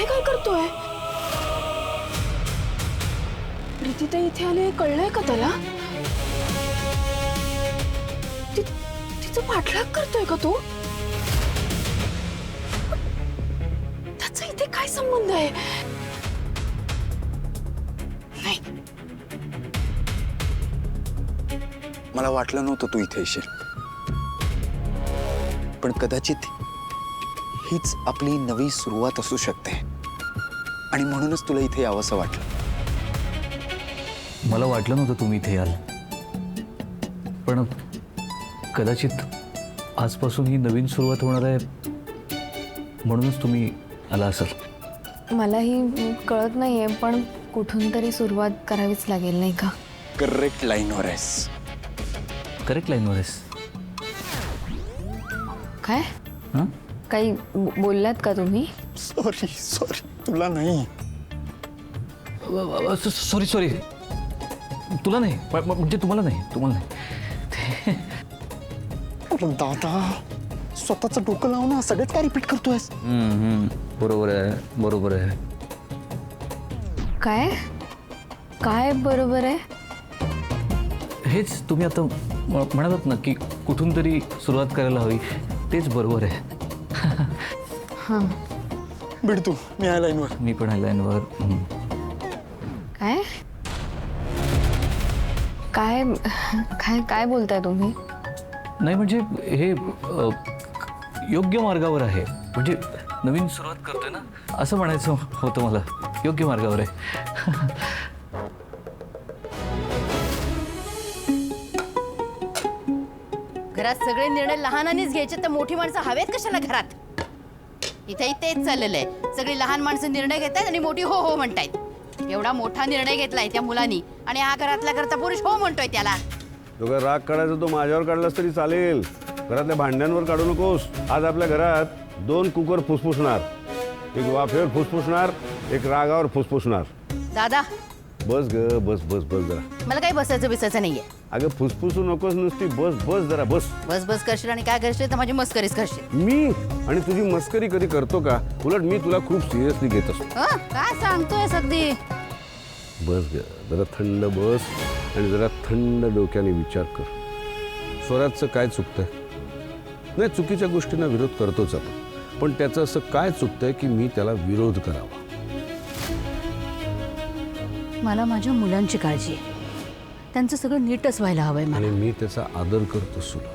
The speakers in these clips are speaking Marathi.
काय करतोय? प्रीतीताई इथे आले कळलंय का त्याला? तिचं पाठलाग करतोय का तू? त्याचा इथे काय संबंध आहे? नाही, मला वाटलं नव्हतं तू इथे येशील, पण कदाचित हीच आपली नवी सुरुवात असू शकते आणि म्हणूनच तुला इथे यावंसं वाटलं. मला वाटलं नव्हतं तुम्ही इथे याल, पण कदाचित आजपासून ही नवीन सुरुवात होणार आहे म्हणूनच तुम्ही आला असाल. मलाही कळत नाहीये, पण कुठून तरी सुरुवात करावीच लागेल नाही का? करेक्ट लाईनवर आहेस. करेक्ट लाईनवर आहेस. काय हां, काही बोललात का तुम्ही? सॉरी सॉरी, तुला नाही. सॉरी सॉरी, तुला नाही, म्हणजे तुम्हाला नाही, तुम्हाला नाही. दादा, स्वतःचं डोकं लावून ना सगळंच काय रिपीट करतोयस? बरोबर आहे, बरोबर आहे. काय काय बरोबर आहे? हेच तुम्ही आता म्हणालात ना की कुठून तरी सुरुवात करायला हवी, तेच बरोबर आहे. हां, भेट तू, मी आहे लाईनवर. मी पण आहे लाईनवर. काय काय काय काय बोलताय तुम्ही? नाही म्हणजे हे योग्य मार्गावर आहे, म्हणजे नवीन सुरुवात करतोय ना असं म्हणायचं होतं मला. योग्य मार्गावर आहे. घरात सगळे निर्णय लहानानेच घ्यायचे, तर मोठी माणसं हवेत कशाला घरात? इथेही तेच चाललेलं आहे. सगळी लहान माणसं निर्णय घेत आहेत आणि मोठी हो हो म्हणतायत. एवढा मोठा निर्णय घेतलाय त्या मुलांनी आणि हा घरातला करता पुरुष हो म्हणतोय त्याला. तुझा राग काढायचा तो माझ्यावर काढलास तरी चालेल, घरातल्या भांड्यांवर काढू नकोस. आज आपल्या घरात 2 कुकर फुसफुसणार, एक वाफेवर फुसफुसणार, एक रागावर फुसफुसणार. दादा, बस ग, बस बस बस जरा. मला काही बसायचं बिसायचं नाहीये. अगं फुसफुसू नकोस नुसती, बस बस जरा बस. बस बस करशील आणि काय करशील तर माझी मस्करीच करशील. मी आणि तुझी मस्करी कधी करतो का? उलट मी तुला खूप सिरियसली घेत असतो. काय सांगतोय अगदी? बस ग, जरा थंड बस आणि जरा थंड डोक्याने विचार कर. स्वराजचं काय चुकतंय? नाही, चुकीच्या गोष्टींना विरोध करतोच आपण, पण त्याचं असं काय चुकतंय की मी त्याला विरोध करावा? मला माझ्या मुलांची काळजी आहे. त्यांचं सगळं नीटच व्हायला हवंय मला. आणि मी त्याचा आदर करतो सुद्धा.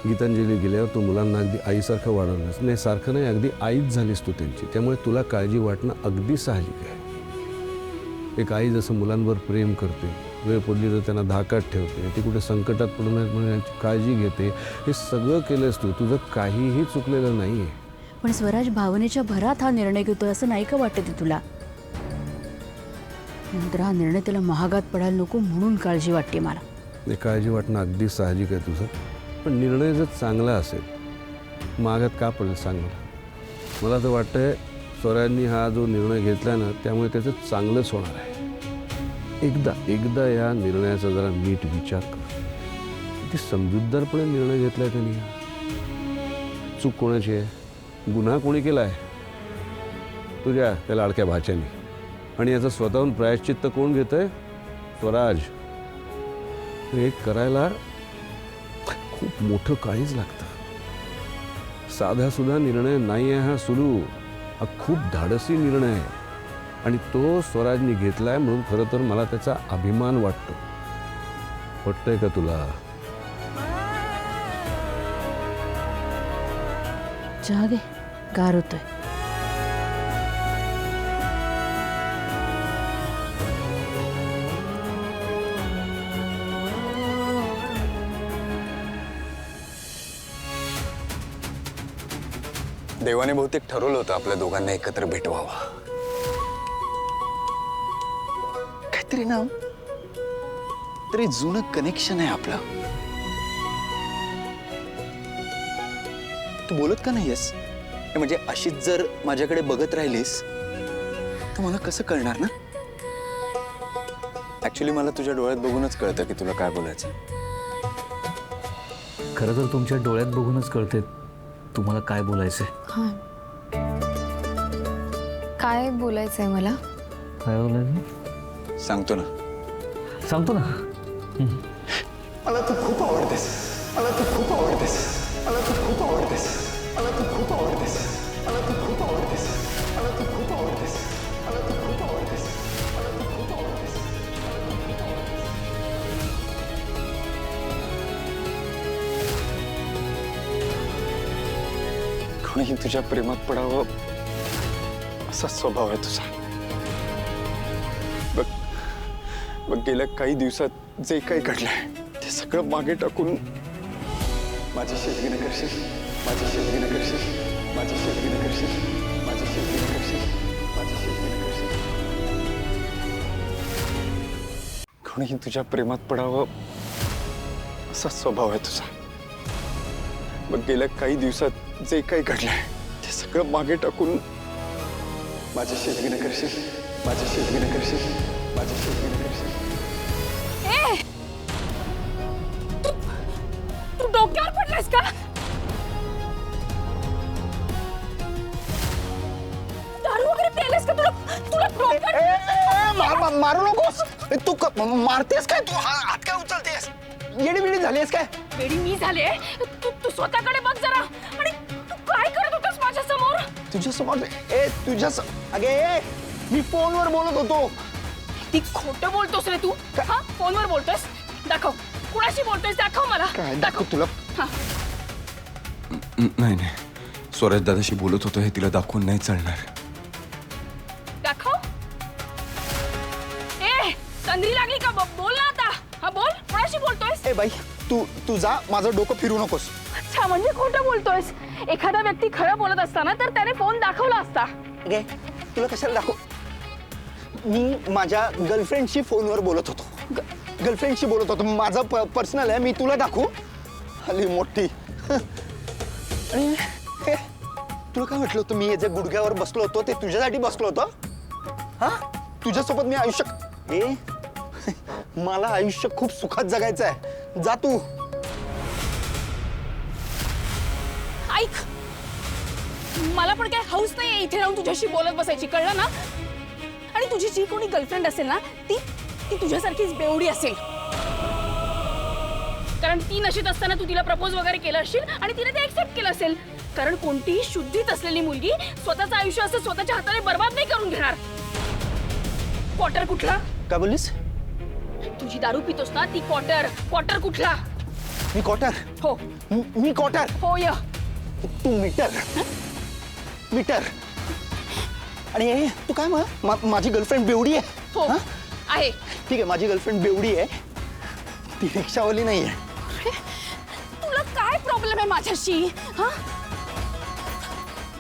गीतांजली गेल्यावर तू मुलांना अगदी आईसारखं वाढवलंस. नाही, सारखं नाही, अगदी आईच झालीस तू त्यांची. त्यामुळे तुला काळजी वाटणं अगदी साहजिक आहे. एक आई जसं मुलांवर प्रेम करते, वेळ पडली तर त्यांना धाकात ठेवते, ती कुठे संकटात पडू नयेत म्हणून त्यांची काळजी घेते, हे सगळं केलंस तू. तुझं काहीही चुकलेलं नाही आहे. पण स्वराज भावनेच्या भरात हा निर्णय घेतोय असं नाही का वाटत आहे तुला? नंतर हा निर्णय त्याला महागात पडायला नको म्हणून काळजी वाटते मला. हे काळजी वाटणं अगदी साहजिक आहे तुझं, पण निर्णय जर चांगला असेल मागात का पडेल सांग मला. मला तर वाटतंय स्वराजनी हा जो निर्णय घेतला ना, त्यामुळे त्याचं चांगलंच होणार आहे. एकदा या निर्णयाचा जरा नीट विचार कर. किती समजूतदारपणे निर्णय घेतलाय त्यांनी. चूक कोणाची आहे? गुन्हा कोणी केला आहे? तुझ्या त्या लाडक्या भाच्याने. आणि याचं स्वतःहून प्रायश्चित्त कोण घेतंय? स्वराज. हे करायला खूप मोठं काळीज लागतं. साधासुद्धा निर्णय नाही आहे हा सुरू. हा खूप धाडसी निर्णय आहे आणि तो स्वराजनी घेतलाय म्हणून खरं तर मला त्याचा अभिमान वाटतो. वाटतंय का तुला? चहा घे, गार होतोय. देवाने बहुतेक ठरवलं होतं आपल्या दोघांना एकत्र भेटवावं. काहीतरी ना, तरी जुनं कनेक्शन आहे आपलं. तू बोलत का नाहीयेस? म्हणजे अशीच जर माझ्याकडे बघत राहिलीस तर मला कसं कळणार ना? ऍक्च्युली मला तुझ्या डोळ्यात बघूनच कळतं की तुला काय बोलायचं. खरं तर तुमच्या डोळ्यात बघूनच कळते तुम्हाला काय बोलायचंय. काय बोलायचंय मला? काय बोलायचं? सांगतो ना. सांगतो ना. मला तू खूप आवडतेस. मला तू खूप आवडतेस. मला तू खूप आवडतेस. मला तू खूप आवडतेस. मला तू खूप आवडतेस. मला तू खूप आवडतेस. मला तू खूप आवडतेस. मला तू खूप आवडतेस. कोणीही तुझ्या प्रेमात पडावं असा स्वभाव आहे तुझा. बघ बघ, गेल्या काही दिवसात जे काही घडलंय ते सगळं मागे टाकून माझ्याशी लग्न करशील. माझ्याशी लग्न करशील. माझ्याशी लग्न करशील. माझ्याशी लग्न करशील. माझ्याशी लग्न करशील. कोणीही तुझ्या प्रेमात पडावं असा स्वभाव आहे तुझा. बघ, गेल्या काही दिवसात जे काही घडलंय ते सगळं मागे टाकून माझ्याशी लग्न करशील. माझ्याशी लग्न करशील. माझ्याशी लग्न करशील. तू डोक्यावर पडलास का? दारू वगैरे प्यायलास का? तुला डोक्यावर मारू नकोस. तू मारतेस काय? तू हात काय उचलतेस? येडी बिडी झालीस काय? वेडी मी झाले. तू स्वतःकडे बघ जरा. आणि तू काय करत होतास माझ्या समोर? तुझ्यासमोर अगे मी फोनवर बोलत होतो. ती खोटं बोलतोस रे तू. हा, फोनवर बोलतोस? दाखव, कुणाशी बोलतोस? दाखव मला. काय दाखव तुला? हा. नाही नाही, स्वराज दादाशी बोलत होतो, हे तिला दाखवून नाही चालणार. दाखव. संधी लागली का? बोल ना आता. हा, बोल. कुणाशी बोलतोयस? ए बाई, तू जा. माझं डोकं फिरू नकोस. अच्छा, म्हणजे खोटं बोलतोयस. एखादा व्यक्ती खरं बोलत असताना तर त्याने फोन दाखवला असता. गे तुला कशाला दाखव? मी माझ्या गर्लफ्रेंडशी फोनवर बोलत होतो. गर्लफ्रेंडशी बोलत होतो. माझं पर्सनल आहे. मी तुला दाखवू? हल्ली मोठी. आणि हे, तुला काय वाटलं होतं? मी जे गुडघ्यावर बसलो होतो ते तुझ्यासाठी बसलो होतो. हा, तुझ्यासोबत मी आयुष्य मला आयुष्य खूप सुखात जगायचं आहे. जा तू. ऐक, मला पण काय हौस नाहीये इथे राहून तुझ्याशी बोलत बसायची, कळलं ना? आणि तुझी जी कोणी गर्लफ्रेंड असेल ना, ती तुझ्यासारखीच बेवडी असेल. कारण ती नशीत असताना तू तिला प्रपोज वगैरे केलं असेल आणि तिने ते एक्सेप्ट केलं असेल. कारण कोणतीही शुद्धीत असलेली मुलगी स्वतःचं आयुष्य असं स्वतःच्या हाताने बर्बाद नाही करून घेणार. क्वार्टर कुठला? काय बोललीस? तुझी दारू पितोस ना, ती क्वार्टर कुठला? मी क्वार्टर? हो. मी क्वार्टर? हो. तू मीटर. आणि तू काय माझी गर्लफ्रेंड बेवडी आहे? हो, आहे. ठीक आहे, माझी गर्लफ्रेंड बेवडी आहे. ती रिक्षावाली नाही आहे. तुला काय प्रॉब्लेम आहे माझ्याशी? हा,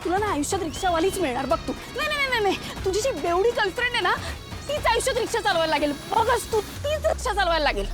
तुला ना आयुष्यात रिक्षावालीच मिळणार बघ तू. नाही, तुझी जी बेवडी गर्लफ्रेंड आहे ना, तीच आयुष्यात रिक्षा चालवायला लागेल. बघच तू, तीच रिक्षा चालवायला लागेल.